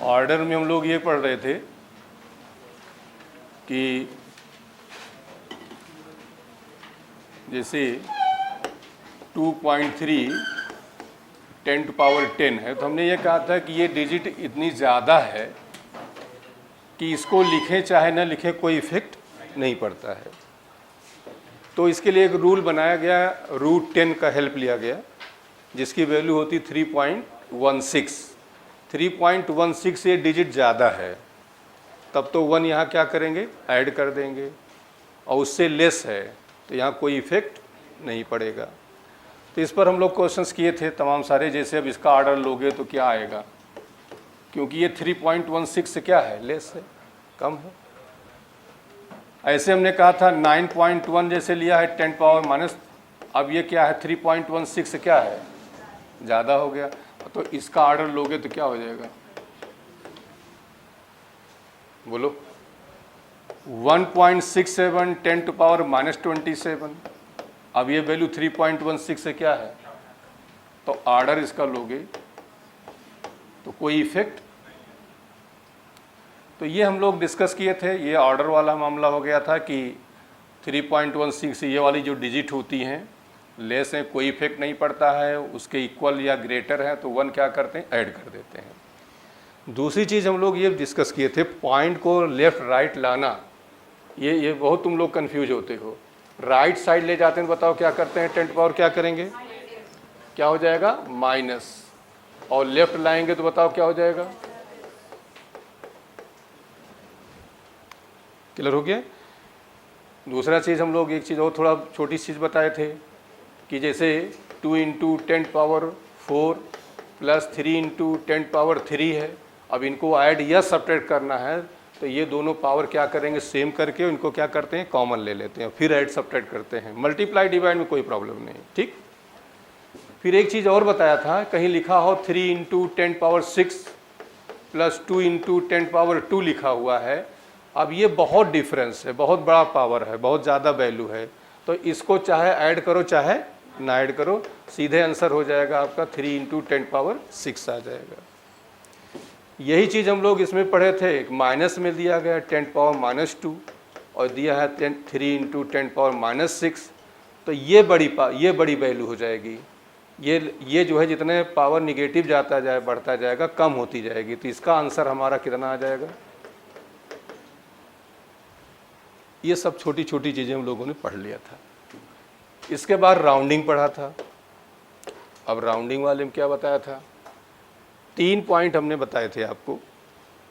Order में हम लोग ये पढ़ रहे थे कि जैसे 2.3 10⁻10 है, तो हमने ये कहा था कि ये डिजिट इतनी ज़्यादा है कि इसको लिखें चाहे ना लिखें कोई इफेक्ट नहीं पड़ता है। तो इसके लिए एक रूल बनाया गया, √10 का हेल्प लिया गया, जिसकी वैल्यू होती 3.16। 3.16 ये डिजिट ज़्यादा है, तब तो 1 यहाँ क्या करेंगे, ऐड कर देंगे, और उससे लेस है तो यहाँ कोई इफेक्ट नहीं पड़ेगा। तो इस पर हम लोग क्वेश्चंस किए थे तमाम सारे, जैसे अब इसका ऑर्डर लोगे तो क्या आएगा, क्योंकि ये 3.16 से क्या है, लेस है, कम है। ऐसे हमने कहा था 9.1 जैसे लिया है 10⁻, अब ये क्या है 3.16 से क्या है, ज़्यादा हो गया, तो इसका ऑर्डर लोगे तो क्या हो जाएगा, बोलो 1.67 10⁻27। अब ये वैल्यू 3.16 से क्या है, तो ऑर्डर इसका लोगे तो कोई इफेक्ट। तो ये हम लोग डिस्कस किए थे, ये ऑर्डर वाला मामला हो गया था कि 3.16 ये वाली जो डिजिट होती हैं लेस हैं, कोई इफेक्ट नहीं पड़ता है, उसके इक्वल या ग्रेटर है तो 1 क्या करते हैं, ऐड कर देते हैं। दूसरी चीज़ हम लोग ये डिस्कस किए थे, पॉइंट को लेफ़्ट राइट लाना, ये बहुत तुम लोग कंफ्यूज होते हो। राइट साइड ले जाते हैं तो बताओ क्या करते हैं, 10⁻, क्या करेंगे, क्या हो जाएगा, माइनस, और लेफ्ट लाएंगे तो बताओ क्या हो जाएगा, क्लियर हो गया। दूसरा चीज़ हम लोग एक चीज़ और थोड़ा छोटी चीज़ बताए थे कि जैसे 2 × 10⁻4 प्लस 3 × 10⁻3 है, अब इनको ऐड या सब्ट्रैक्ट करना है तो ये दोनों पावर क्या करेंगे, सेम करके इनको क्या करते हैं, कॉमन ले लेते हैं, फिर ऐड सब्ट्रैक्ट करते हैं। मल्टीप्लाई डिवाइड में कोई प्रॉब्लम नहीं, ठीक। फिर एक चीज़ और बताया था, कहीं लिखा हो 3 × 10⁻6 प्लस 2 × 10⁻2 लिखा हुआ है, अब ये बहुत डिफरेंस है, बहुत बड़ा पावर है, बहुत ज़्यादा वैल्यू है, तो इसको चाहे ऐड करो चाहे ना ऐड करो, सीधे आंसर हो जाएगा आपका 3 × 10⁻6 आ जाएगा। यही चीज़ हम लोग इसमें पढ़े थे, एक माइनस में दिया गया 10⁻−2 और दिया है 3 × 10⁻−6, तो ये बड़ी वैल्यू हो जाएगी। ये जो है जितने पावर निगेटिव जाता जाए बढ़ता जाएगा, कम होती जाएगी, तो इसका आंसर हमारा कितना आ जाएगा। ये सब छोटी छोटी चीज़ें हम लोगों ने पढ़ लिया था। इसके बाद राउंडिंग पढ़ा था। अब राउंडिंग वाले में क्या बताया था, 3 पॉइंट हमने बताए थे आपको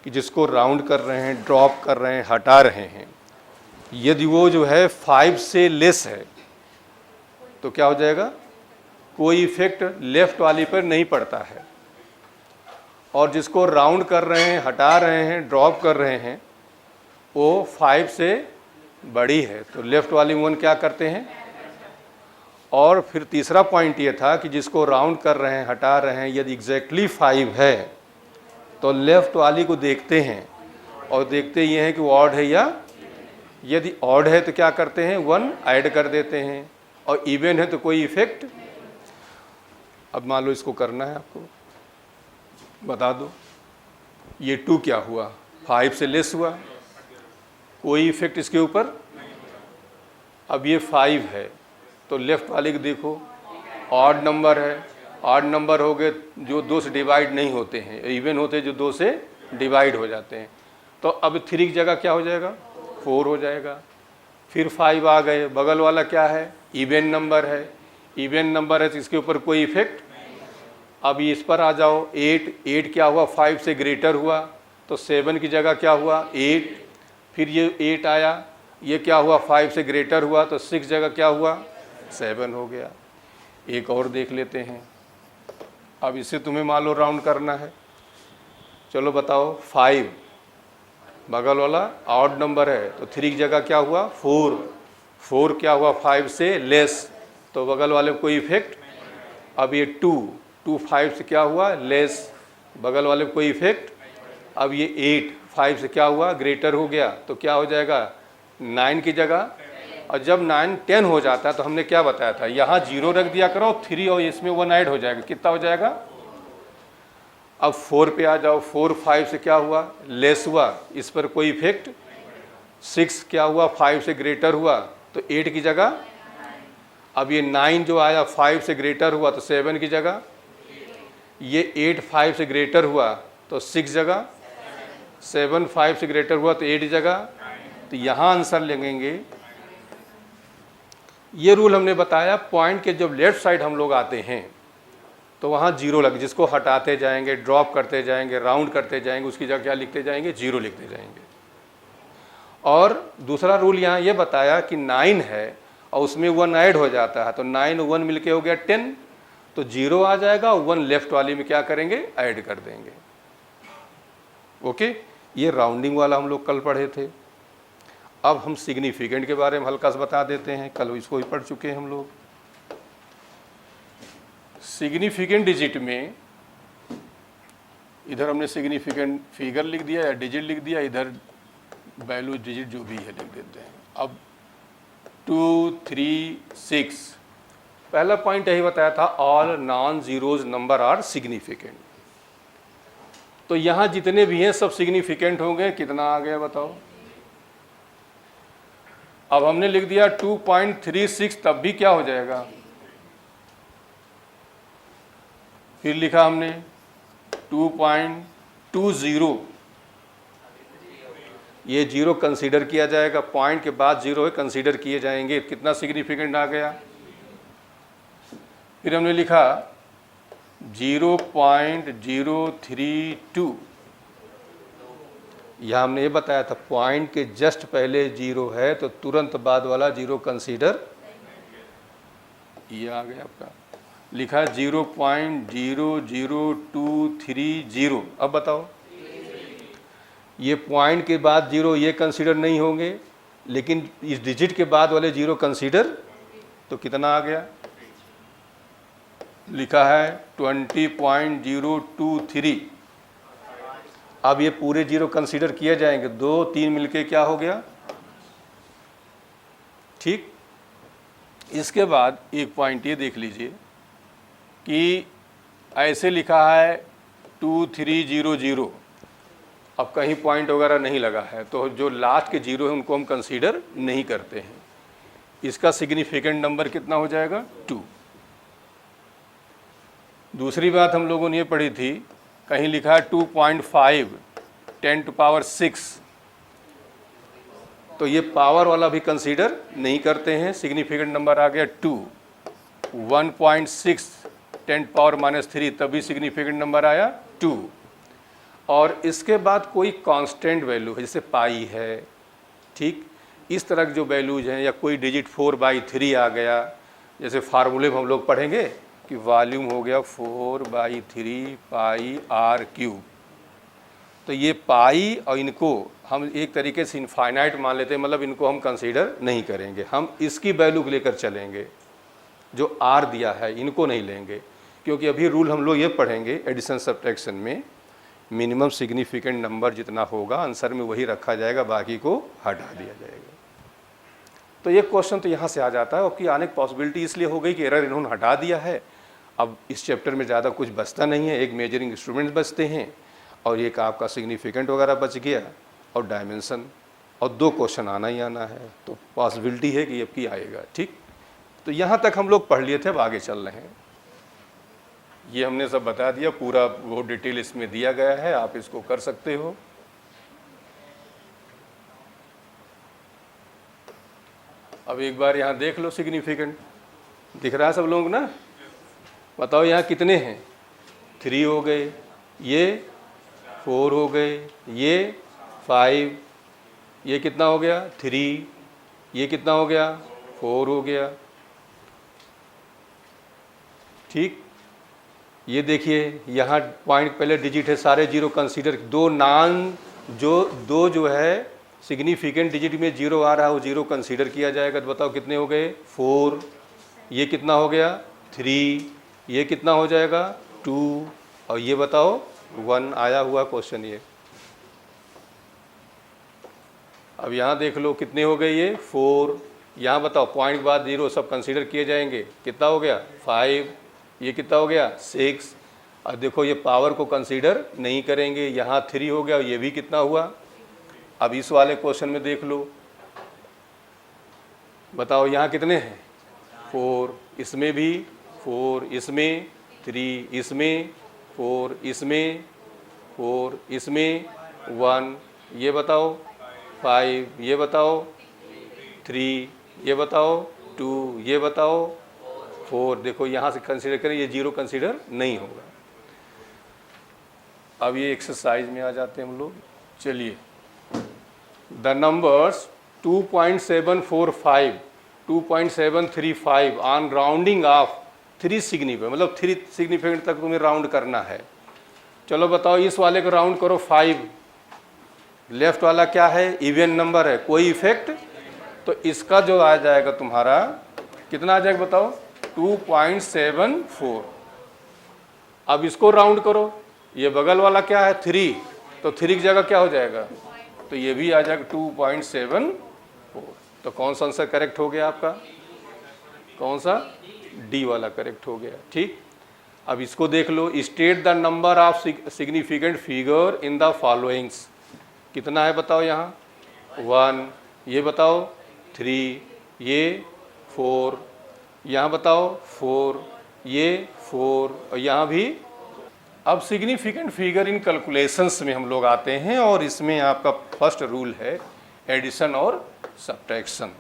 कि जिसको राउंड कर रहे हैं, ड्रॉप कर रहे हैं, हटा रहे हैं, यदि वो जो है 5 से लेस है तो क्या हो जाएगा, कोई इफेक्ट लेफ्ट वाली पर नहीं पड़ता है, और जिसको राउंड कर रहे हैं, हटा रहे हैं, ड्रॉप कर रहे हैं, वो 5 से बड़ी है तो लेफ्ट वाली 1 क्या करते हैं। और फिर तीसरा पॉइंट ये था कि जिसको राउंड कर रहे हैं, हटा रहे हैं, यदि एग्जैक्टली 5 है तो लेफ्ट वाली को देखते हैं और देखते ये हैं कि वो ऑड है, या यदि ऑड है तो क्या करते हैं, 1 ऐड कर देते हैं, और इवन है तो कोई इफेक्ट। अब मान लो इसको करना है आपको, बता दो ये 2 क्या हुआ, 5 से लेस हुआ, कोई इफेक्ट इसके ऊपर। अब ये 5 है तो लेफ्ट वाले को देखो, ऑड नंबर है, ऑड नंबर हो गए जो 2 से डिवाइड नहीं होते हैं, इवन होते हैं जो 2 से डिवाइड हो जाते हैं, तो अब 3 की जगह क्या हो जाएगा, 4 हो जाएगा। फिर 5 आ गए, बगल वाला क्या है, इवन नंबर है, इवन नंबर है तो इसके ऊपर कोई इफेक्ट। अब इस पर आ जाओ, 8 क्या हुआ, 5 से ग्रेटर हुआ, तो 7 की जगह क्या हुआ, 8, फिर ये 8 आया, ये क्या हुआ, 5 से ग्रेटर हुआ, तो 6 जगह क्या हुआ, 7 हो गया। एक और देख लेते हैं, अब इसे तुम्हें मान लो राउंड करना है, चलो बताओ, 5 बगल वाला ऑड नंबर है तो 3 की जगह क्या हुआ, 4 क्या हुआ, 5 से लेस, तो बगल वाले को कोई इफेक्ट। अब ये 2 5 से क्या हुआ, लेस, बगल वाले को कोई इफेक्ट। अब ये 8 5 से क्या हुआ, ग्रेटर हो गया, तो क्या हो जाएगा, 9 की जगह। और जब 9 10 हो जाता है तो हमने क्या बताया था, यहाँ 0 रख दिया करो, 3 और इसमें 1 ऐड हो जाएगा, कितना हो जाएगा। अब 4 पे आ जाओ, 4 5 से क्या हुआ, लेस हुआ, इस पर कोई इफेक्ट। 6 क्या हुआ, 5 से ग्रेटर हुआ, तो 8 की जगह। अब ये 9 जो आया 5 से ग्रेटर हुआ तो 7 की जगह। ये 8 5 से ग्रेटर हुआ तो 6 जगह। 7 5 से ग्रेटर हुआ तो 8 जगह। तो यहाँ आंसर लगेंगे। ये रूल हमने बताया, पॉइंट के जब लेफ्ट साइड हम लोग आते हैं तो वहाँ जीरो लग, जिसको हटाते जाएंगे, ड्रॉप करते जाएंगे, राउंड करते जाएंगे, उसकी जगह क्या लिखते जाएंगे, जीरो लिखते जाएंगे। और दूसरा रूल यहाँ ये बताया कि 9 है और उसमें 1 ऐड हो जाता है, तो 9 1 मिलके हो गया 10, तो जीरो आ जाएगा, 1 लेफ्ट वाली में क्या करेंगे, ऐड कर देंगे। ओके, ये राउंडिंग वाला हम लोग कल पढ़े थे। अब हम सिग्निफिकेंट के बारे में हल्का सा बता देते हैं, कल इसको ही पढ़ चुके हैं हम लोग। सिग्निफिकेंट डिजिट में इधर हमने सिग्निफिकेंट फिगर लिख दिया या डिजिट लिख दिया, इधर वैल्यू डिजिट जो भी है लिख देते हैं। अब 2 3 6, पहला पॉइंट यही बताया था, all non zeros number are significant. तो यहां जितने भी हैं सब सिग्निफिकेंट होंगे। कितना आ गया बताओ। अब हमने लिख दिया 2.36, तब भी क्या हो जाएगा, फिर लिखा हमने 2.20, ये जीरो कंसीडर किया जाएगा, पॉइंट के बाद जीरो है, कंसीडर किए जाएंगे। कितना सिग्निफिकेंट आ गया। फिर हमने लिखा 0.032, यह हमने ये बताया था पॉइंट के जस्ट पहले जीरो है तो तुरंत बाद वाला जीरो कंसीडर, ये आ गया आपका। लिखा 0.00230। अब बताओ, ये पॉइंट के बाद जीरो ये कंसीडर नहीं होंगे, लेकिन इस डिजिट के बाद वाले जीरो कंसीडर, तो कितना आ गया, लिखा है 20.023। अब ये पूरे जीरो कंसीडर किए जाएंगे, 2 3 मिलके क्या हो गया, ठीक। इसके बाद एक पॉइंट ये देख लीजिए कि ऐसे लिखा है 2300, अब कहीं पॉइंट वगैरह नहीं लगा है, तो जो लास्ट के जीरो है उनको हम कंसीडर नहीं करते हैं। इसका सिग्निफिकेंट नंबर कितना हो जाएगा, 2। दूसरी बात हम लोगों ने ये पढ़ी थी, कहीं लिखा है 2.5 10⁶, तो ये पावर वाला भी कंसीडर नहीं करते हैं। सिग्निफिकेंट नंबर आ गया 2। 1.6 10⁻³ तभी सिग्निफिकेंट नंबर आया 2। और इसके बाद कोई कांस्टेंट वैल्यू है, जैसे पाई है, ठीक, इस तरह के जो वैल्यूज हैं, या कोई डिजिट 4/3 आ गया, जैसे फार्मूले में हम लोग पढ़ेंगे कि वॉल्यूम हो गया 4/3 पाई r³। तो ये पाई और इनको हम एक तरीके से इनफाइनाइट मान लेते हैं, मतलब इनको हम कंसीडर नहीं करेंगे, हम इसकी वैल्यू लेकर चलेंगे, जो r दिया है इनको नहीं लेंगे, क्योंकि अभी रूल हम लोग ये पढ़ेंगे एडिशन सब्ट्रैक्शन में, मिनिमम सिग्निफिकेंट नंबर जितना होगा आंसर में वही रखा जाएगा, बाकी को हटा दिया जाएगा। तो ये क्वेश्चन तो यहाँ से आ जाता है, आपकी आने की पॉसिबिलिटी इसलिए हो गई कि एरर इन्होंने हटा दिया है। अब इस चैप्टर में ज़्यादा कुछ बचता नहीं है, एक मेजरिंग इंस्ट्रूमेंट बचते हैं और एक आपका सिग्निफिकेंट वगैरह बच गया और डायमेंशन, और 2 क्वेश्चन आना ही आना है, तो पॉसिबिलिटी है कि आपकी आएगा, ठीक। तो यहाँ तक हम लोग पढ़ लिए थे, अब आगे चल रहे हैं। ये हमने सब बता दिया, पूरा वो डिटेल इसमें दिया गया है, आप इसको कर सकते हो। अब एक बार यहाँ देख लो, सिग्निफिकेंट दिख रहा है सब लोग ना, बताओ यहाँ कितने हैं, 3 हो गए, ये 4 हो गए, ये 5, ये कितना हो गया 3, ये कितना हो गया 4 हो गया, ठीक। ये देखिए यहाँ पॉइंट पहले डिजिट है, सारे जीरो कंसीडर, 2 जो है सिग्निफिकेंट डिजिट में जीरो आ रहा है वो जीरो कंसीडर किया जाएगा। तो बताओ कितने हो गए 4, ये कितना हो गया 3, ये कितना हो जाएगा 2, और ये बताओ 1 आया हुआ क्वेश्चन ये। अब यहाँ देख लो कितने हो गए, ये 4, यहाँ बताओ पॉइंट के बाद जीरो सब कंसीडर किए जाएंगे, कितना हो गया 5, ये कितना हो गया 6, अब देखो ये पावर को कंसीडर नहीं करेंगे, यहाँ 3 हो गया और ये भी कितना हुआ। अब इस वाले क्वेश्चन में देख लो, बताओ यहाँ कितने हैं 4, इसमें भी 4, इसमें 3, इसमें 4, इसमें 4, इसमें 1, ये बताओ 5, ये बताओ 3, ये बताओ 2, ये बताओ 4। देखो यहाँ से कंसीडर करें, ये 0 कंसीडर नहीं होगा। अब ये एक्सरसाइज में आ जाते हैं हम लोग। चलिए, the numbers 2.745, 2.735 on rounding off 3 significant, मतलब 3 सिग्निफिकेंट तक तुम्हें राउंड करना है। चलो बताओ, इस वाले को राउंड करो 5, लेफ्ट वाला क्या है, इवन नंबर है, कोई इफेक्ट, तो इसका जो आ जाएगा तुम्हारा कितना आ जाएगा बताओ, 2.74। अब इसको राउंड करो, ये बगल वाला क्या है 3, तो 3 की जगह क्या हो जाएगा, तो ये भी आ जाएगा 2.74। तो कौन सा आंसर करेक्ट हो गया आपका, कौन सा, डी वाला करेक्ट हो गया। ठीक, अब इसको देख लो, state the number of significant figure in the followings, कितना है बताओ यहाँ 1, ये बताओ 3, ये 4, यहाँ बताओ 4, ये 4 और यहाँ भी। अब सिग्निफिकेंट फिगर इन कैलकुलेशंस में हम लोग आते हैं और इसमें आपका फर्स्ट रूल है एडिशन और सब्ट्रैक्शन।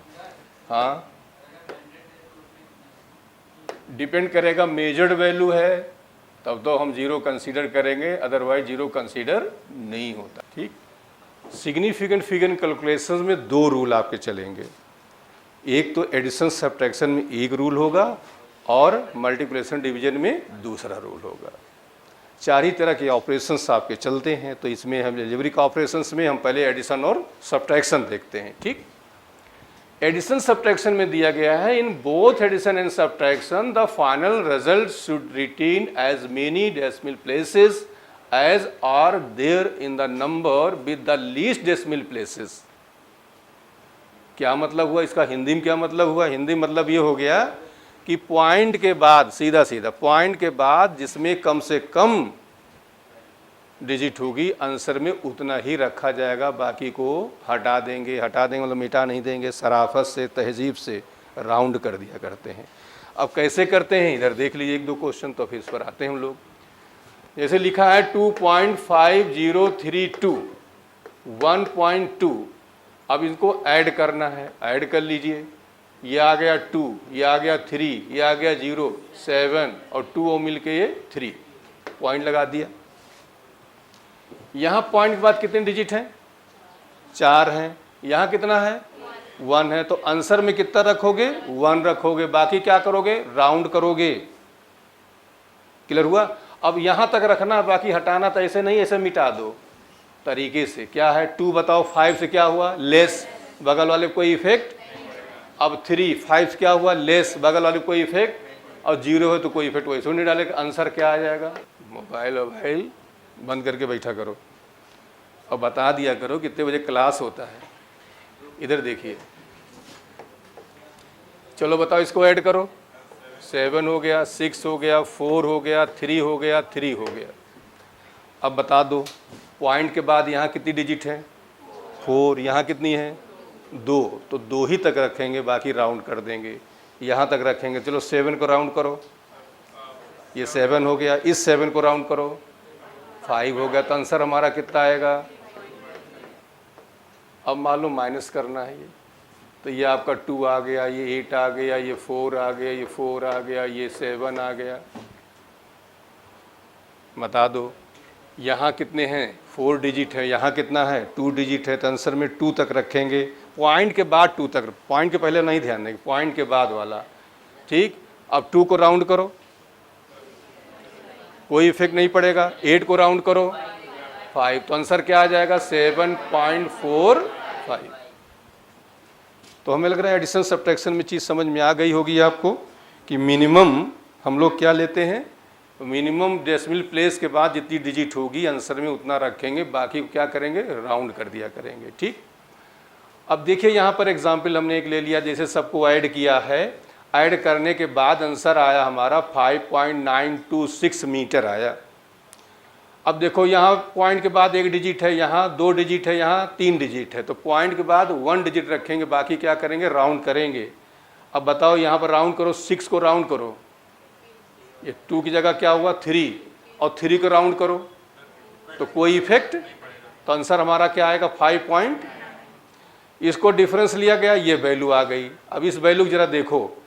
हाँ, डिपेंड करेगा, मेजर्ड वैल्यू है तब तो हम 0 कंसीडर करेंगे, अदरवाइज 0 कंसीडर नहीं होता। ठीक, सिग्निफिकेंट फिगर इन कैलकुलेशंस में 2 रूल आपके चलेंगे, एक तो एडिशन सब्ट्रैक्शन में एक रूल होगा और मल्टीप्लिकेशन डिवीजन में दूसरा रूल होगा। 4 ही तरह के ऑपरेशंस आपके चलते हैं, तो इसमें हम अलजेब्रिक ऑपरेशंस में हम पहले एडिशन और सब्ट्रैक्शन देखते हैं। ठीक, एडिशन सब्ट्रैक्शन में दिया गया है, in both addition and subtraction the final result should retain as many decimal places as are there in the number with the least decimal places. क्या मतलब हुआ इसका, हिंदी में क्या मतलब हुआ, हिंदी मतलब ये हो गया कि पॉइंट के बाद, सीधा सीधा पॉइंट के बाद जिसमें कम से कम डिजिट होगी आंसर में उतना ही रखा जाएगा, बाकी को हटा देंगे, हटा देंगे मतलब मिटा नहीं देंगे, शराफत से तहजीब से राउंड कर दिया करते हैं। अब कैसे करते हैं इधर देख लीजिए 1-2 क्वेश्चन, तो फिर इस पर आते हैं हम लोग। जैसे लिखा है 2.5032 1.2, अब इनको ऐड करना है, ऐड कर लीजिए, ये आ गया 2, ये आ गया 3, ये आ गया 0, 7 और 2 और मिल के ये 3, पॉइंट लगा दिया। यहाँ पॉइंट के बाद कितने डिजिट हैं, 4 हैं, यहाँ कितना है 1 है, तो आंसर में कितना रखोगे 1 रखोगे, बाकी क्या करोगे राउंड करोगे। क्लियर हुआ। अब यहाँ तक रखना, बाकी हटाना, तो ऐसे नहीं, ऐसे मिटा दो तरीके से। क्या है 2 बताओ, 5 से क्या हुआ लेस, बगल वाले कोई इफेक्ट। अब 3, 5 से क्या हुआ लेस, बगल वाले कोई इफेक्ट, और 0 है तो कोई इफेक्ट, वैसे नहीं डाले, आंसर क्या आ जाएगा। मोबाइल बंद करके बैठा करो और बता दिया करो कितने बजे क्लास होता है। इधर देखिए, चलो बताओ, इसको ऐड करो, 7 हो गया, 6 हो गया, 4 हो गया, 3 हो गया, 3 हो गया। अब बता दो पॉइंट के बाद यहाँ कितनी डिजिट है 4, यहाँ कितनी है 2, तो 2 ही तक रखेंगे, बाकी राउंड कर देंगे, यहाँ तक रखेंगे। चलो 7 को राउंड करो, ये 7 हो गया, इस 7 को राउंड करो, 5 हो गया, तो आंसर हमारा कितना आएगा। अब मालूम माइनस करना है ये, तो ये आपका 2 आ गया, ये 8 आ गया, ये 4 आ गया, ये 4 आ गया, ये 7 आ गया। बता दो यहाँ कितने हैं 4 डिजिट है, यहाँ कितना है 2 डिजिट है, तो आंसर में 2 तक रखेंगे, पॉइंट के बाद 2 तक, पॉइंट के पहले नहीं ध्यान देंगे, पॉइंट के बाद वाला। ठीक, अब 2 को राउंड करो, कोई इफेक्ट नहीं पड़ेगा, 8 को राउंड करो 5, तो आंसर क्या आ जाएगा 7.45। तो हमें लग रहा है एडिशन सब्ट्रैक्शन में चीज़ समझ में आ गई होगी आपको कि मिनिमम हम लोग क्या लेते हैं, तो मिनिमम डेसिमल प्लेस के बाद जितनी डिजिट होगी आंसर में उतना रखेंगे, बाकी क्या करेंगे राउंड कर दिया करेंगे। ठीक, अब देखिए यहाँ पर एग्जाम्पल हमने एक ले लिया, जैसे सबको ऐड किया है, ऐड करने के बाद आंसर आया हमारा 5.926 मीटर आया। अब देखो यहाँ पॉइंट के बाद 1 डिजिट है, यहाँ 2 डिजिट है, यहाँ 3 डिजिट है, तो पॉइंट के बाद 1 डिजिट रखेंगे, बाकी क्या करेंगे, राउंड करेंगे। अब बताओ यहाँ पर राउंड करो, 6 को राउंड करो, ये 2 की जगह क्या हुआ 3, और 3 को राउंड करो तो कोई इफेक्ट, तो आंसर हमारा क्या आएगा 5 पॉइंट। इसको डिफरेंस लिया गया, ये वैल्यू आ गई। अब इस वैल्यू जरा देखो,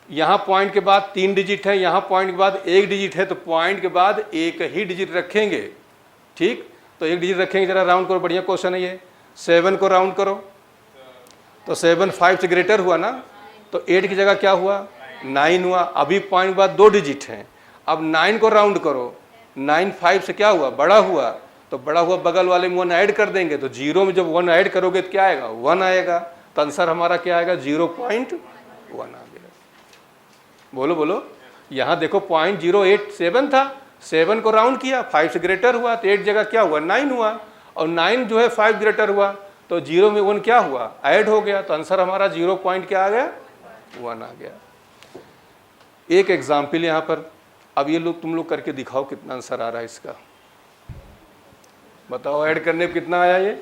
यहाँ पॉइंट के बाद 3 डिजिट है, यहाँ पॉइंट के बाद 1 डिजिट है, तो पॉइंट के बाद एक ही डिजिट रखेंगे, ठीक, तो 1 डिजिट रखेंगे। जरा राउंड करो, बढ़िया क्वेश्चन है ये। 7 को राउंड करो तो 7 5 से ग्रेटर हुआ ना, तो 8 की जगह क्या हुआ 9 हुआ। अभी पॉइंट के बाद 2 डिजिट हैं, अब 9 को राउंड करो, 9 5 से क्या हुआ बड़ा हुआ, तो बड़ा हुआ बगल वाले में 1 ऐड कर देंगे, तो 0 में जब 1 ऐड करोगे तो क्या आएगा 1 आएगा, तो आंसर हमारा क्या आएगा 0.1 आ गया। बोलो बोलो, यहाँ देखो 0.087 था, 7 को राउंड किया, 5 से ग्रेटर हुआ, तो 8 जगह क्या हुआ 9 हुआ, और 9 जो है 5 ग्रेटर हुआ, तो 0 में 1 क्या हुआ ऐड हो गया, तो आंसर हमारा 0 पॉइंट क्या आ गया 1 आ गया। एक एग्जाम्पल यहाँ पर, अब ये लोग तुम लोग करके दिखाओ कितना आंसर आ रहा है इसका, बताओ ऐड करने पे कितना आया ये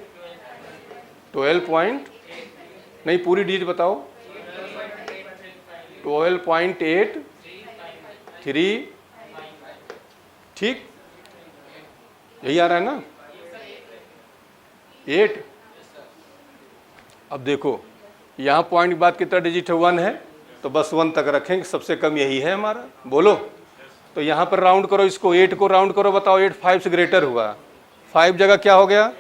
12 पॉइंट, नहीं पूरी डिजिट बताओ, 12.83, ठीक, यही आ रहा है ना 8। अब देखो यहाँ पॉइंट के बाद कितना डिजिट है 1 है, तो बस 1 तक रखेंगे, सबसे कम यही है हमारा। बोलो, तो यहाँ पर राउंड करो इसको, 8 को राउंड करो, बताओ 8 5 से ग्रेटर हुआ, 5 जगह क्या हो गया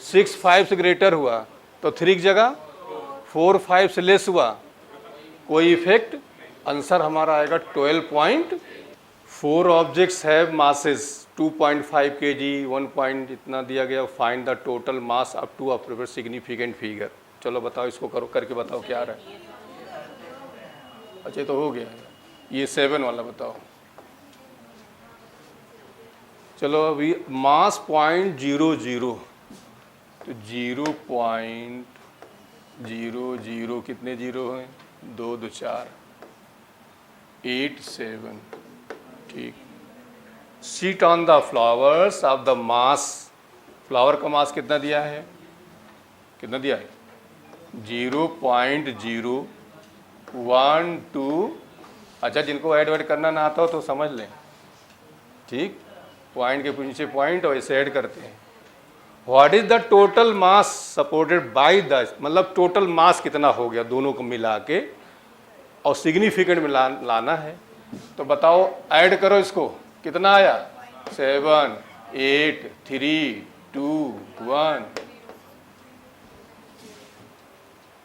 6 5 से ग्रेटर हुआ, तो 3 की जगह 4 5 से लेस हुआ, कोई इफेक्ट, आंसर हमारा आएगा 12.4 objects have masses 2.5 kg, 1 point इतना दिया गया, find the total mass up to a significant figure. चलो बताओ इसको करो, करके बताओ क्या आ रहा है। अच्छा तो हो गया, ये 7 वाला बताओ। चलो अभी मास 0.00, तो 0.00 कितने जीरो हैं 2 2 4 8 7, ठीक। Seat on the flowers of the mass, flower का मास कितना दिया है, कितना दिया है 0.012। अच्छा जिनको ऐड वैड करना ना आता हो तो समझ लें, ठीक, पॉइंट के नीचे पॉइंट और ऐसे ऐड करते हैं। What is the total mass supported by the, मतलब टोटल मास कितना हो गया दोनों को मिला के, और सिग्निफिकेंट में लाना है, तो बताओ ऐड करो इसको, कितना आया 7 8 3 2 1।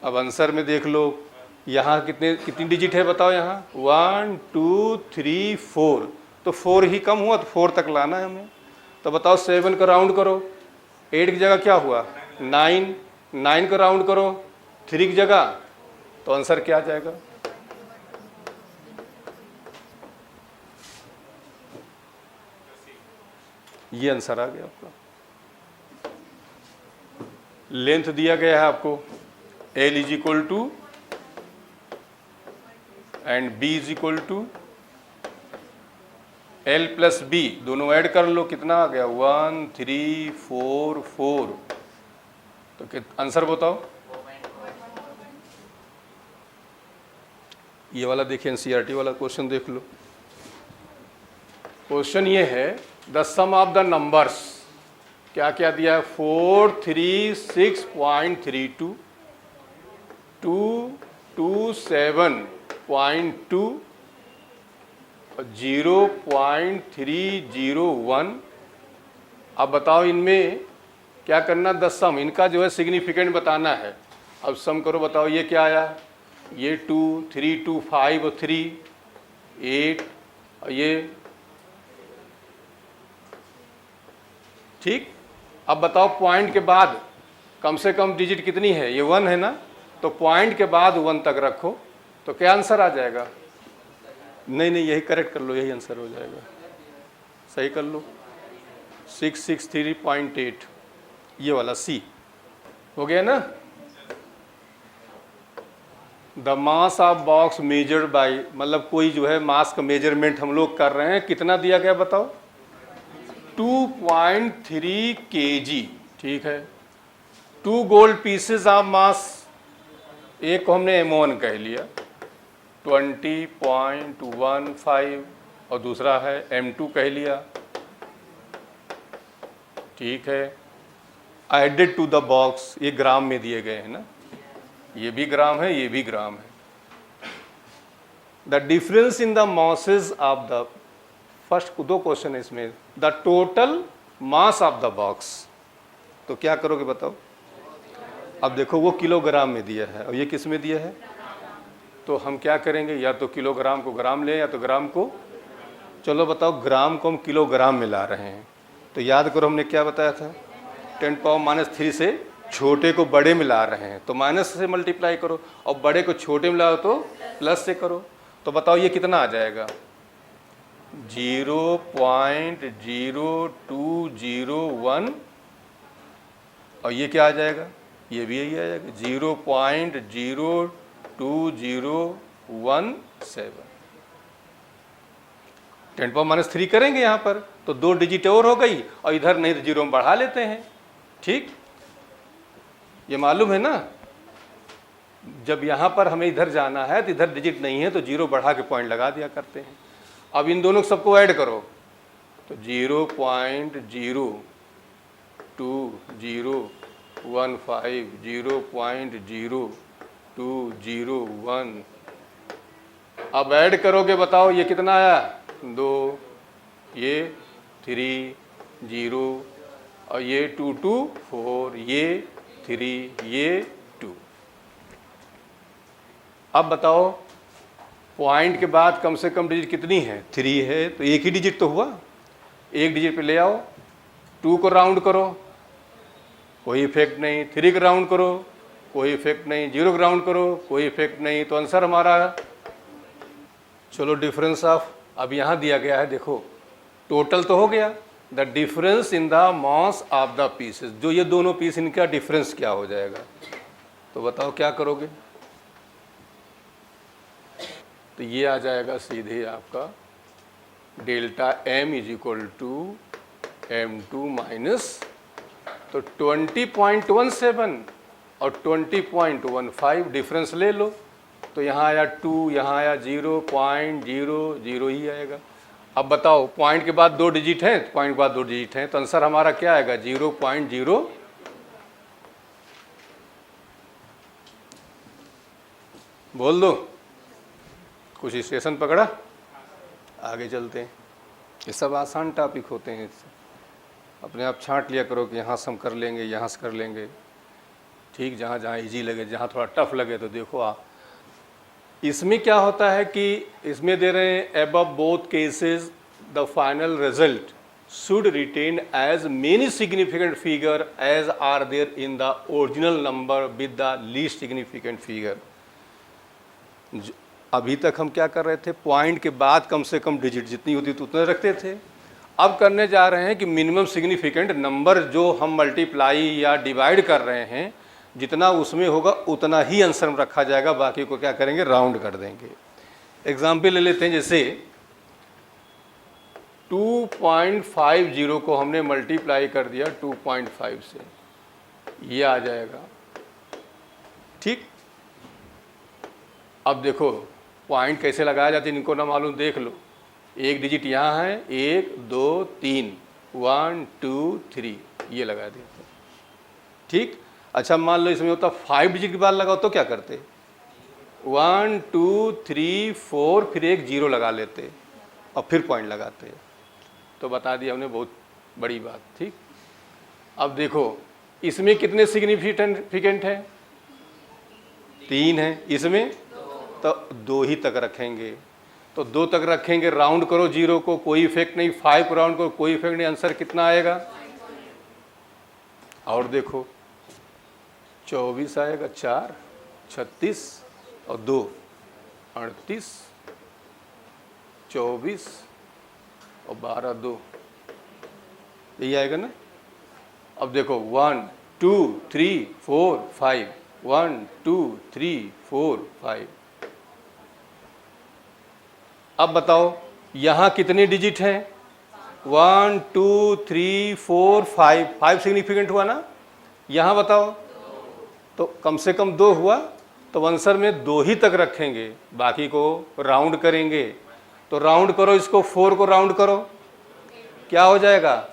अब आंसर में देख लो यहाँ कितनी डिजिट है बताओ, यहाँ 1 2 3 4, तो 4 ही कम हुआ, तो 4 तक लाना है हमें। तो बताओ 7 को राउंड करो, 8 की जगह क्या हुआ 9, 9 को राउंड करो 3 की जगह, तो आंसर क्या आ जाएगा, ये आंसर आ गया आपका। लेंथ दिया गया है आपको, L is equal to and B is equal to L plus B, दोनों ऐड कर लो, कितना आ गया 1 3 4 4, तो आंसर बताओ। ये वाला देखिए NCERT वाला क्वेश्चन देख लो। क्वेश्चन ये है the sum of the numbers, क्या क्या दिया है 436.32, 227.2, 0.301। अब बताओ इनमें क्या करना, द सम, इनका जो है सिग्निफिकेंट बताना है। अब सम करो, बताओ ये क्या आया, ये 2 3 2 5 और 3 8, और ये ठीक। अब बताओ पॉइंट के बाद कम से कम डिजिट कितनी है, ये 1 है ना, तो पॉइंट के बाद 1 तक रखो, तो क्या आंसर आ जाएगा, नहीं नहीं यही करेक्ट कर लो, यही आंसर हो जाएगा, सही कर लो 663.8, ये वाला सी हो गया ना। The mass of box measured by, मतलब कोई जो है मास का मेजरमेंट हम लोग कर रहे हैं, कितना दिया गया बताओ 2.3 kg, ठीक है। 2 गोल्ड पीसेस ऑफ मास, एक को हमने M1 कह लिया 20.15 और दूसरा है M2 कह लिया, ठीक है। एडेड टू द बॉक्स, ये ग्राम में दिए गए हैं ना, ये भी ग्राम है, ये भी ग्राम है। The difference in the masses of the, first 2 question है इसमें, the total mass of the box, तो क्या करोगे बताओ। अब देखो वो किलोग्राम में दिया है और ये किस में दिया है, तो हम क्या करेंगे, या तो किलोग्राम को ग्राम लें या तो ग्राम को, चलो बताओ ग्राम को हम किलोग्राम में ला रहे हैं, तो याद करो हमने क्या बताया था, 10⁻³ से छोटे को बड़े में ला रहे हैं तो माइनस से मल्टीप्लाई करो, और बड़े को छोटे में लाओ तो प्लस से करो। तो बताओ ये कितना आ जाएगा, 0.0201, और ये क्या आ जाएगा, ये भी यही आ जाएगा 0.02017। 10⁻³ करेंगे यहाँ पर तो 2 डिजिट और हो गई, और इधर नहीं तो 0 में बढ़ा लेते हैं, ठीक। ये मालूम है ना, जब यहाँ पर हमें इधर जाना है तो इधर डिजिट नहीं है तो 0 बढ़ा के पॉइंट लगा दिया करते हैं। अब इन दोनों सबको ऐड करो तो 0.02015, 0.0201, अब ऐड करोगे बताओ ये कितना आया, 2, ये 3, 0 और ये 2, 2, 4, ये 3, ये 2। अब बताओ पॉइंट के बाद कम से कम डिजिट कितनी है, 3 है, तो एक ही डिजिट तो हुआ, एक डिजिट पे ले आओ, 2 को राउंड करो कोई इफेक्ट नहीं, 3 को राउंड करो कोई इफेक्ट नहीं, 0 को राउंड करो कोई इफेक्ट नहीं, तो आंसर हमारा, चलो डिफरेंस ऑफ, अब यहाँ दिया गया है देखो, टोटल तो हो गया, the difference in the mass of the pieces, जो ये दोनों पीस इनका डिफरेंस क्या हो जाएगा, तो बताओ क्या करोगे, तो ये आ जाएगा सीधे आपका डेल्टा M = M2 माइनस, तो 20.17 और 20.15 डिफरेंस ले लो, तो यहाँ आया 2, यहाँ आया 0.00 ही आएगा। अब बताओ पॉइंट के बाद 2 डिजिट हैं, पॉइंट के बाद 2 डिजिट हैं, तो आंसर हमारा क्या आएगा, 0.0, बोल दो, कुछ स्टेशन पकड़ा, आगे चलते हैं। ये सब आसान टॉपिक होते हैं, अपने आप छांट लिया करो कि यहाँ से हम कर लेंगे, यहाँ से कर लेंगे, ठीक। जहाँ जहाँ इजी लगे, जहाँ थोड़ा टफ लगे तो देखो आप। इसमें क्या होता है कि इसमें दे रहे हैं above both cases the final result should retain as many significant figure as are there in the original number with the least significant figure. अभी तक हम क्या कर रहे थे, पॉइंट के बाद कम से कम डिजिट जितनी होती थी उतने रखते थे। अब करने जा रहे हैं कि मिनिमम सिग्निफिकेंट नंबर जो हम मल्टीप्लाई या डिवाइड कर रहे हैं, जितना उसमें होगा उतना ही आंसर में रखा जाएगा, बाकी को क्या करेंगे, राउंड कर देंगे। एग्जाम्पल ले लेते हैं, जैसे 2.50 को हमने मल्टीप्लाई कर दिया 2.5 से, ये आ जाएगा, ठीक। अब देखो पॉइंट कैसे लगाया जाता है, इनको ना मालूम देख लो, एक डिजिट यहाँ है, 1 2 3, 1 2 3, ये लगा देते, ठीक। अच्छा मान लो इसमें होता 5 डिजिट के बाद लगाओ तो क्या करते, 1 2 3 4, फिर एक 0 लगा लेते और फिर पॉइंट लगाते, तो बता दिया हमने, बहुत बड़ी बात, ठीक। अब देखो इसमें कितने सिग्निफिकेंट हैं, 3 है, इसमें तो 2 ही तक रखेंगे, तो 2 तक रखेंगे, राउंड करो 0 को कोई इफेक्ट नहीं, 5 को राउंड करो कोई इफेक्ट नहीं, आंसर कितना आएगा, और देखो 24 आएगा, 4 36 और 2 38, 24 और 12 2, यही आएगा ना। अब देखो 1 2 3 4 5, 1 2 3 4 5। अब बताओ यहाँ कितने डिजिट हैं, 1 2 3 4 5, 5 सिग्निफिकेंट हुआ ना। यहाँ बताओ, तो कम से कम 2 हुआ, तो आंसर में 2 ही तक रखेंगे, बाकी को राउंड करेंगे। तो राउंड करो इसको, 4 को राउंड करो, क्या हो जाएगा,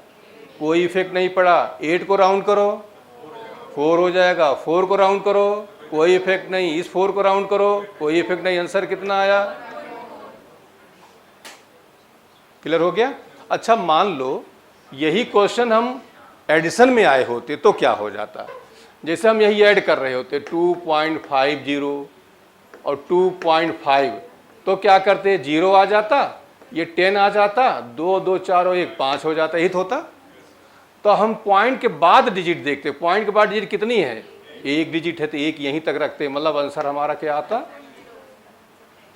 कोई इफेक्ट नहीं पड़ा। 8 को राउंड करो, 4 हो जाएगा। 4 को राउंड करो, कोई इफेक्ट नहीं। इस 4 को राउंड करो, कोई इफेक्ट नहीं। आंसर कितना आया, क्लियर हो गया। अच्छा, मान लो यही क्वेश्चन हम एडिशन में आए होते तो क्या हो जाता। जैसे हम यही ऐड कर रहे होते 2.50 और 2.5, तो क्या करते, 0 आ जाता, ये 10 आ जाता, 2 2 4 और 1 5 हो जाता, हिट होता। तो हम पॉइंट के बाद डिजिट देखते, पॉइंट के बाद डिजिट कितनी है, 1 डिजिट है, तो 1 यहीं तक रखते, मतलब आंसर हमारा क्या आता।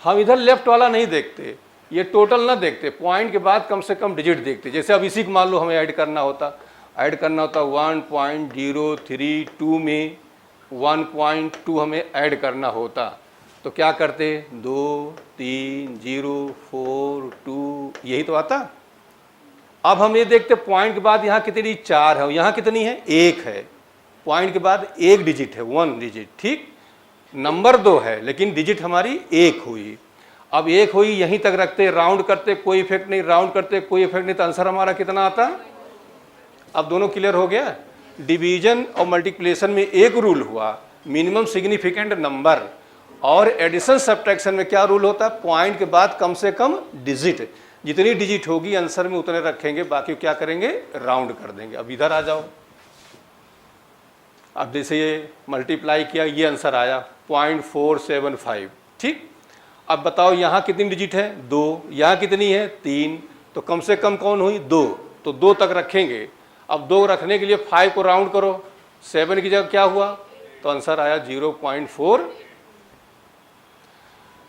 हम इधर लेफ्ट वाला नहीं देखते, ये टोटल ना देखते, पॉइंट के बाद कम से कम डिजिट देखते। जैसे अब इसी को मान लो हमें ऐड करना होता 1.032 में 1.2 हमें ऐड करना होता, तो क्या करते, 2 3 0 4 2, यही तो आता। अब हम ये देखते पॉइंट के बाद यहाँ कितनी 4 है, यहाँ कितनी है 1 है, पॉइंट के बाद 1 डिजिट है, 1 डिजिट, ठीक। नंबर 2 है लेकिन डिजिट हमारी 1 हुई। अब 1 हुई, यहीं तक रखते, राउंड करते, कोई इफेक्ट नहीं, राउंड करते, कोई इफेक्ट नहीं, तो आंसर हमारा कितना आता। अब दोनों क्लियर हो गया। डिवीजन और मल्टीप्लिकेशन में एक रूल हुआ, मिनिमम सिग्निफिकेंट नंबर, और एडिशन सब्ट्रैक्शन में क्या रूल होता है, पॉइंट के बाद कम से कम डिजिट, जितनी डिजिट होगी आंसर में उतने रखेंगे, बाकी क्या करेंगे, राउंड कर देंगे। अब इधर आ जाओ, अब जैसे ये मल्टीप्लाई किया, ये आंसर आया 0.475, ठीक। अब बताओ यहाँ कितनी डिजिट है, 2, यहाँ कितनी है 3, तो कम से कम कौन हुई 2, तो 2 तक रखेंगे। अब 2 रखने के लिए 5 को राउंड करो, 7 की जगह क्या हुआ, तो आंसर आया 0.4।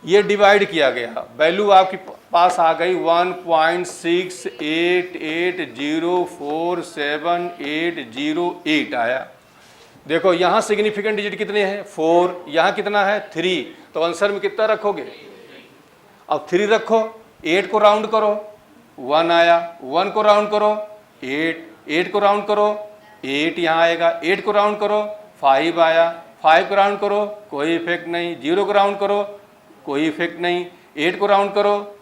ये डिवाइड किया गया, वैल्यू आपके पास आ गई 1.68047808 आया। देखो यहाँ सिग्निफिकेंट डिजिट कितने हैं, 4, यहाँ कितना है 3, तो आंसर में कितना रखोगे, अब 3 रखो, 8 को राउंड करो, 1 आया, 1 को राउंड करो 8, 8 को राउंड करो 8 यहाँ आएगा, 8 को राउंड करो 5 आया, 5 को राउंड करो कोई इफेक्ट नहीं, 0 को राउंड करो कोई इफेक्ट नहीं, 8 को राउंड करो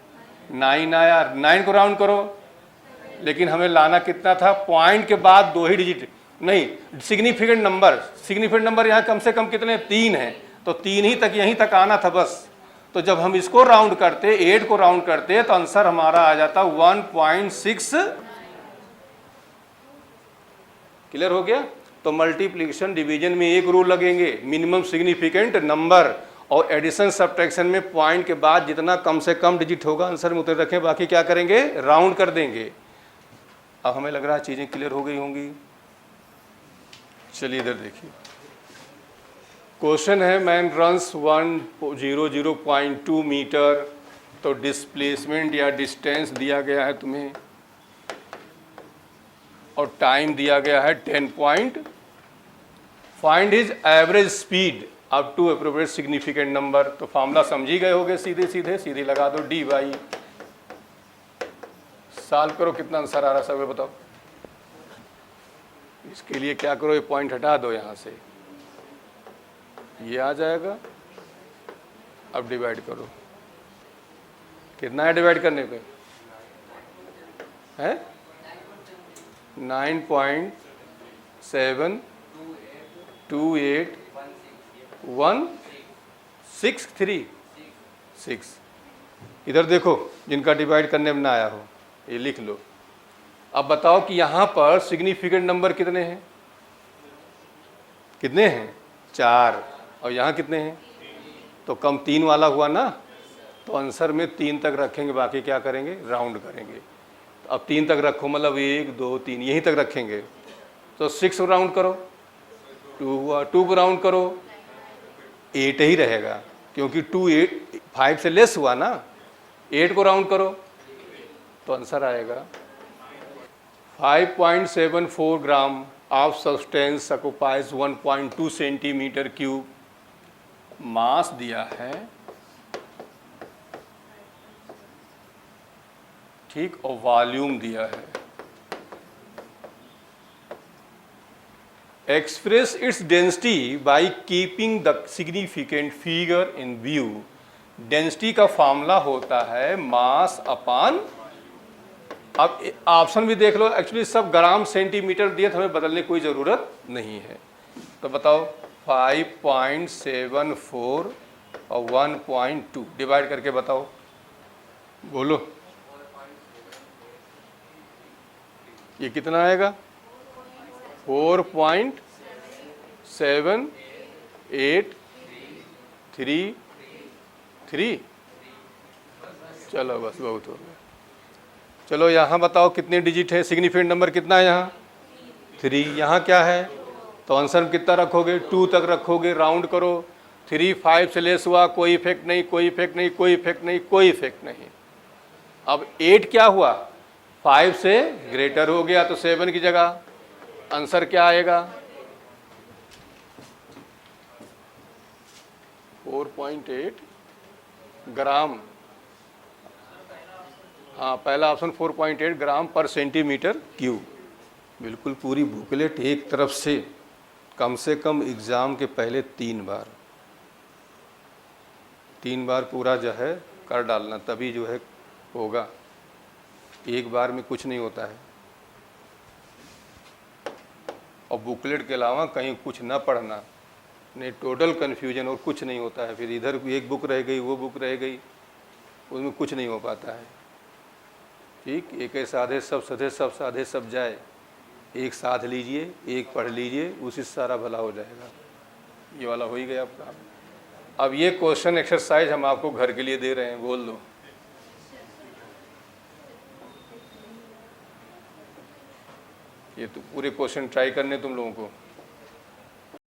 9 आया, 9 को राउंड करो, लेकिन हमें लाना कितना था, पॉइंट के बाद 2 ही डिजिट नहीं, सिग्निफिकेंट नंबर यहाँ कम से कम कितने 3 है, तो 3 ही तक, यहीं तक आना था बस। तो जब हम इसको राउंड करते, 8 को राउंड करते, तो आंसर हमारा आ जाता 1.6। क्लियर हो गया। तो मल्टीप्लिकेशन डिवीजन में एक रूल लगेंगे, मिनिमम सिग्निफिकेंट नंबर, और एडिशन सब्ट्रैक्शन में पॉइंट के बाद जितना कम से कम डिजिट होगा आंसर में उतने रखें, बाकी क्या करेंगे, राउंड कर देंगे। अब हमें लग रहा है चीजें क्लियर हो गई होंगी। चलिए इधर देखिए, क्वेश्चन है मैन रन्स 100.2 मीटर, तो डिस्प्लेसमेंट या डिस्टेंस दिया गया है तुम्हें, और टाइम दिया गया है 10 point. Find his average speed up to appropriate significant number. तो फॉर्मूला समझी गए होगे, सीधे लगा दो, डी बाई, सॉल्व करो, कितना आंसर आ रहा है सब बताओ। इसके लिए क्या करो, ये पॉइंट हटा दो यहाँ से, ये आ जाएगा। अब डिवाइड करो, कितना है डिवाइड करने पे, है 9.7281636। इधर देखो, जिनका डिवाइड करने में ना आया हो ये लिख लो। अब बताओ कि यहाँ पर सिग्निफिकेंट नंबर कितने हैं, 4, और यहाँ कितने हैं, तो कम 3 वाला हुआ ना, तो आंसर में 3 तक रखेंगे, बाकी क्या करेंगे, राउंड करेंगे। तो अब 3 तक रखो, मतलब 1 2 3 यहीं तक रखेंगे, तो 6 राउंड करो, 2 हुआ, 2 को राउंड करो 8 ही रहेगा, क्योंकि 2 5 से लेस हुआ ना। 8 को राउंड करो तो आंसर आएगा 5.74 gram of substance occupies 1.2 centimetre cube. Mass दिया है, ठीक, और वॉल्यूम दिया है। Express its density by keeping the significant figure in view. Density का फॉर्मूला होता है मास अपॉन, अब ऑप्शन भी देख लो, एक्चुअली सब ग्राम सेंटीमीटर दिए तो हमें बदलने की कोई ज़रूरत नहीं है। तो बताओ 5.74 और 1.2 डिवाइड करके बताओ, बोलो ये कितना आएगा? 4.7833। चलो बस बहुत हो गया। चलो यहाँ बताओ कितने डिजिट है, सिग्निफिकेंट नंबर कितना है यहाँ? 3। यहाँ क्या है? तो आंसर में कितना रखोगे? 2 तक रखोगे, राउंड करो। 3 5 से लेस हुआ, कोई इफेक्ट नहीं, कोई इफेक्ट नहीं, कोई इफेक्ट नहीं, कोई इफेक्ट नहीं। अब 8 क्या हुआ? 5 से ग्रेटर हो गया, तो 7 की जगह आंसर क्या आएगा? 4.8 ग्राम। हाँ, पहला ऑप्शन 4.8 ग्राम पर सेंटीमीटर क्यूब। बिल्कुल पूरी बुकलेट एक तरफ से कम एग्ज़ाम के पहले 3 बार पूरा जो है कर डालना, तभी जो है होगा। एक बार में कुछ नहीं होता है। और बुकलेट के अलावा कहीं कुछ ना पढ़ना, नहीं टोटल कन्फ्यूजन और कुछ नहीं होता है। फिर इधर एक बुक रह गई, वो बुक रह गई, उसमें कुछ नहीं हो पाता है। ठीक, एक साधे सब सधे सब साधे सब जाए, एक साध लीजिए, एक पढ़ लीजिए, उसी से सारा भला हो जाएगा। ये वाला हो ही गया आपका। अब ये क्वेश्चन एक्सरसाइज हम आपको घर के लिए दे रहे हैं, बोल दो। ये तो पूरे क्वेश्चन ट्राई करने तुम लोगों को।